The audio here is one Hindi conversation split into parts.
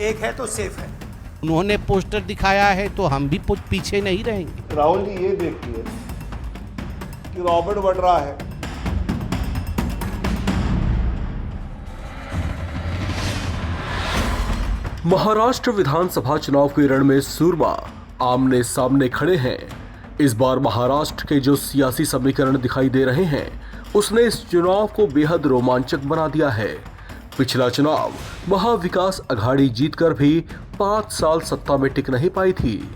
एक है तो सेफ है। उन्होंने पोस्टर दिखाया है तो हम भी पीछे नहीं रहेंगे। राहुल जी ये देखिए कि रॉबर्ट वड्रा है, महाराष्ट्र विधानसभा चुनाव के रण में सूरमा आमने सामने खड़े हैं। इस बार महाराष्ट्र के जो सियासी समीकरण दिखाई दे रहे हैं उसने इस चुनाव को बेहद रोमांचक बना दिया है। पिछला चुनाव महाविकास अघाड़ी जीतकर भी 5 साल सत्ता में टिक नहीं पाई थी,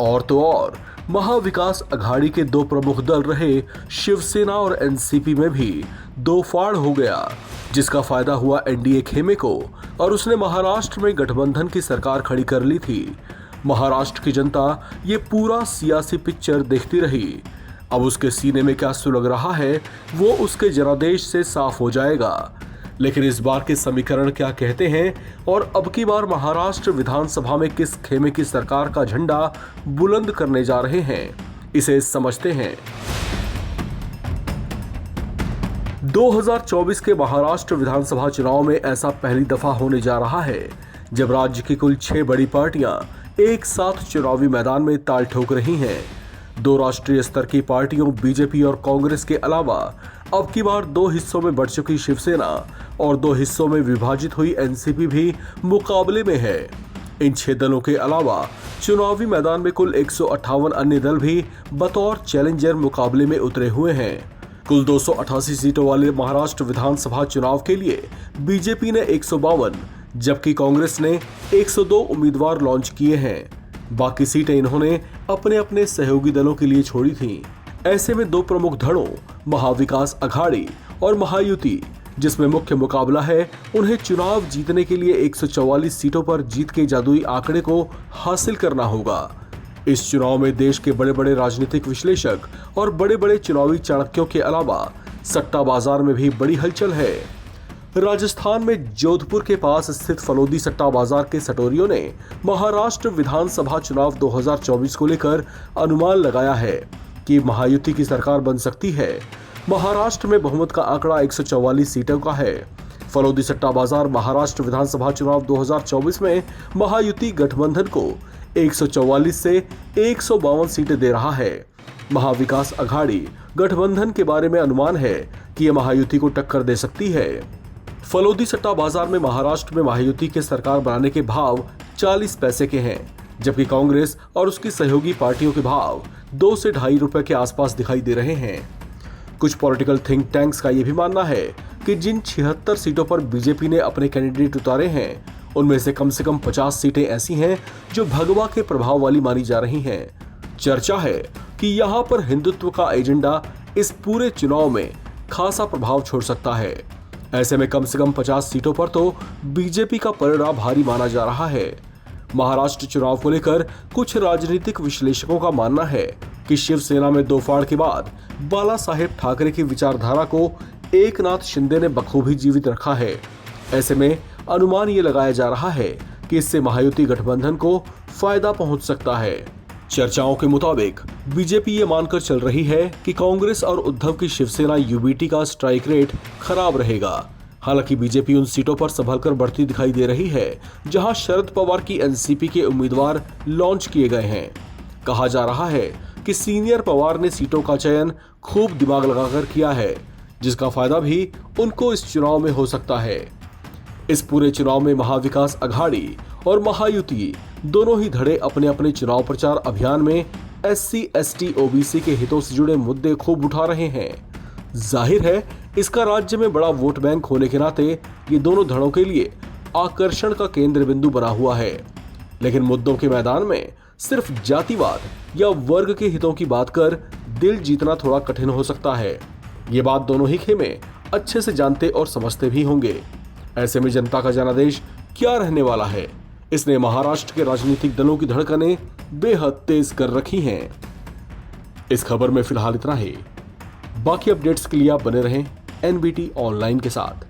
और तो और महाविकास अघाड़ी के दो प्रमुख दल रहे शिवसेना और एनसीपी में भी दो फाड़ हो गया, जिसका फायदा हुआ एनडीए खेमे को, और उसने महाराष्ट्र में गठबंधन की सरकार खड़ी कर ली थी। महाराष्ट्र की जनता ये पूरा सियासी पिक्चर देखती रही। अब उसके सीने में क्या सुलग रहा है वो उसके जनादेश से साफ हो जाएगा। लेकिन इस बार के समीकरण क्या कहते हैं और अब की बार महाराष्ट्र विधानसभा में किस खेमे की सरकार का झंडा बुलंद करने जा रहे हैं, इसे समझते हैं। 2024 के महाराष्ट्र विधानसभा चुनाव में ऐसा पहली दफा होने जा रहा है जब राज्य की कुल 6 बड़ी पार्टियां एक साथ चुनावी मैदान में ताल ठोक रही हैं। 2 राष्ट्रीय स्तर की पार्टियों बीजेपी और कांग्रेस के अलावा अब की बार 2 हिस्सों में बढ़ चुकी शिवसेना और 2 हिस्सों में विभाजित हुई एनसीपी भी मुकाबले में है। इन 6 दलों के अलावा चुनावी मैदान में कुल 158 अन्य दल भी बतौर चैलेंजर मुकाबले में उतरे हुए हैं। कुल 288 सीटों वाले महाराष्ट्र विधानसभा चुनाव के लिए बीजेपी ने 152 जबकि कांग्रेस ने 102 उम्मीदवार लॉन्च किए हैं। बाकी सीटें इन्होंने अपने अपने सहयोगी दलों के लिए छोड़ी थीं। ऐसे में 2 प्रमुख धड़ों महाविकास अघाड़ी और महायुति, जिसमें मुख्य मुकाबला है उन्हें चुनाव जीतने के लिए 144 सीटों पर जीत के जादुई आंकड़े को हासिल करना होगा। इस चुनाव में देश के बड़े बड़े राजनीतिक विश्लेषक और बड़े बड़े चुनावी चाणक्यों के अलावा सट्टा बाजार में भी बड़ी हलचल है। राजस्थान में जोधपुर के पास स्थित फलोदी सट्टा बाजार के सटोरियों ने महाराष्ट्र विधानसभा चुनाव 2024 को लेकर अनुमान लगाया है कि महायुति की सरकार बन सकती है। महाराष्ट्र में बहुमत का आंकड़ा 144 सीटों का है। फलोदी सट्टा बाजार महाराष्ट्र विधानसभा चुनाव 2024 में महायुति गठबंधन को 144 से 152 सीटें दे रहा है। महाविकास अघाड़ी गठबंधन के बारे में अनुमान है कि यह महायुति को टक्कर दे सकती है। फलोदी सट्टा बाजार में महाराष्ट्र में महायुति के सरकार बनाने के भाव 40 पैसे के हैं, जबकि कांग्रेस और उसकी सहयोगी पार्टियों के भाव 2 से ढाई रुपए के आसपास दिखाई दे रहे हैं। कुछ पॉलिटिकल थिंक टैंक्स का यह भी मानना है कि जिन 76 सीटों पर बीजेपी ने अपने कैंडिडेट उतारे हैं उनमें से कम 50 सीटें ऐसी हैं जो भगवा के प्रभाव वाली मानी जा रही हैं। चर्चा है कि यहाँ पर हिंदुत्व का एजेंडा इस पूरे चुनाव में खासा प्रभाव छोड़ सकता है। ऐसे में कम से कम 50 सीटों पर तो बीजेपी का पलड़ा भारी माना जा रहा है। महाराष्ट्र चुनाव को लेकर कुछ राजनीतिक विश्लेषकों का मानना है कि शिवसेना में 2 फाड़ के बाद बाला साहेब ठाकरे की विचारधारा को एकनाथ शिंदे ने बखूबी जीवित रखा है। ऐसे में अनुमान ये लगाया जा रहा है कि इससे महायुति गठबंधन को फायदा पहुंच सकता है। चर्चाओं के मुताबिक बीजेपी ये मानकर चल रही है कि कांग्रेस और उद्धव की शिवसेना यूबीटी का स्ट्राइक रेट खराब रहेगा। हालांकि बीजेपी उन सीटों पर संभलकर बढ़ती दिखाई दे रही है जहां शरद पवार की एनसीपी के उम्मीदवार लॉन्च किए गए हैं। कहा जा रहा है कि सीनियर पवार ने सीटों का चयन खूब दिमाग लगाकर किया है, जिसका फायदा भी उनको इस चुनाव में हो सकता है। इस पूरे चुनाव में महाविकास अघाड़ी और महायुति दोनों ही धड़े अपने अपने चुनाव प्रचार अभियान में SC, ST, OBC के हितों से जुड़े मुद्दे खूब उठा रहे हैं। जाहिर है इसका राज्य में बड़ा वोट बैंक होने के नाते ये दोनों धड़ों के लिए आकर्षण का केंद्र बिंदु बना हुआ है। लेकिन मुद्दों के मैदान में सिर्फ जातिवाद या वर्ग के हितों की बात कर दिल जीतना थोड़ा कठिन हो सकता है। ये बात दोनों ही खेमे अच्छे से जानते और समझते भी होंगे। ऐसे में जनता का जनादेश क्या रहने वाला है, इसने महाराष्ट्र के राजनीतिक दलों की धड़कनें बेहद तेज कर रखी हैं। इस खबर में फिलहाल इतना ही। बाकी अपडेट्स के लिए आप बने रहें NBT ऑनलाइन के साथ।